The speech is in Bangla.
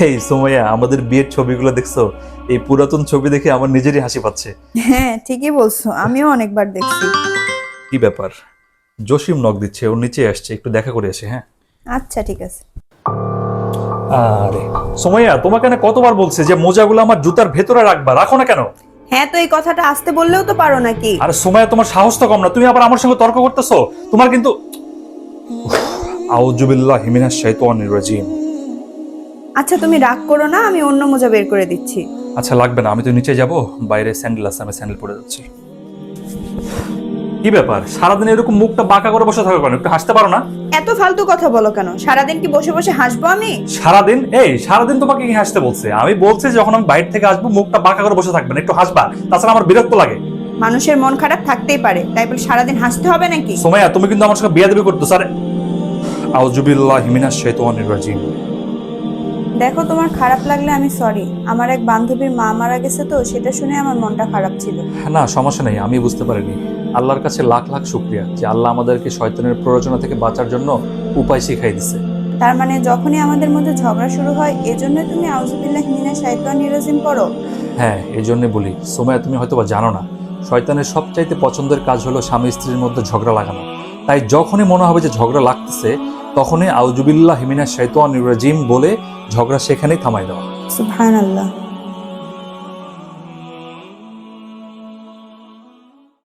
এই সুমাইয়া, আমাদের বিয়ের ছবিগুলো দেখছো? এই পুরাতন ছবি দেখে আমার নিজেরই হাসি পাচ্ছে। হ্যাঁ ঠিকই বলছো, আমিও অনেকবার দেখছি। কি ব্যাপার? জসিম নক দিচ্ছে, ওর নিচে আসছে, একটু দেখা করে আসে। হ্যাঁ আচ্ছা ঠিক আছে। আরে সুমাইয়া, তোমাকে না কতবার বলছে যে মোজাগুলো আমার জুতার ভেতরে রাখবা, রাখো না কেন? হ্যাঁ তো এই কথাটা আসতে বললেও তো পারো নাকি? আরে সুমাইয়া, তোমার সাহস তো কম না, তুমি আবার আমার সঙ্গে তর্ক করতেছো। তোমার কিন্তু আউযুবিল্লাহি মিনাশ শাইতানির রাজিম। আচ্ছা তুমি রাগ করো না, আমি অন্য মোজা বের করে দিচ্ছি। আচ্ছা লাগবে না, আমি তো নিচে যাব, বাইরে স্যান্ডেল আছে, আমি স্যান্ডেল পরে যাচ্ছি। কি ব্যাপার, সারাদিন এরকম মুখটা বাঁকা করে বসে থাকো কেন? একটু হাসতে পারো না? এত ফালতু কথা বলো কেন? সারাদিন কি বসে বসে হাসবো আমি? সারাদিন সারাদিন তোমাকে কি হাসতে বলছে? আমি বলছি যখন আমি বাইরে থেকে আসবো মুখটা বাঁকা করে বসে থাকবে না, একটু হাসবা, তাছাড়া আমার বিরক্ত লাগে। মানুষের মন খারাপ থাকতেই পারে, তাই বলে সারাদিন হাসতে হবে নাকি? সোমাইয়া, তুমি কিন্তু আমার সঙ্গে বিয়াদবি করতেছো। আরে আউযুবিল্লাহি মিনাশ শাইতানির রাজিম। দেখো তোমার খারাপ লাগলে আমি সরি। আমার এক বান্ধবীর মা মারা গেছে তো, সেটা শুনে আমার মনটা খারাপ ছিল। না সমস্যা নেই, আমি বুঝতে পারিনি। আল্লাহর কাছে লাখ লাখ শুকরিয়া যে আল্লাহ আমাদেরকে শয়তানের প্ররোচনা থেকে বাঁচার জন্য উপায় শিখাই দিছে। তার মানে যখনই আমাদের মধ্যে ঝগড়া শুরু হয়, এজন্য তুমি আউযুবিল্লাহি মিনাশ শাইতানির রাজিম পড়ো? হ্যাঁ, এই জন্য বলি সুমাইয়া, তুমি হয়তো বা জানো না, শয়তানের সবচাইতে পছন্দের কাজ হলো স্বামী স্ত্রীর মধ্যে ঝগড়া লাগানো। তাই যখনই মনে হবে যে ঝগড়া লাগতেছে, তখনই আউযুবিল্লাহি মিনাশ শাইতানির রাজিম বলে ঝগড়া সেখানেই থামাই দেওয়া। সুবহানাল্লাহ।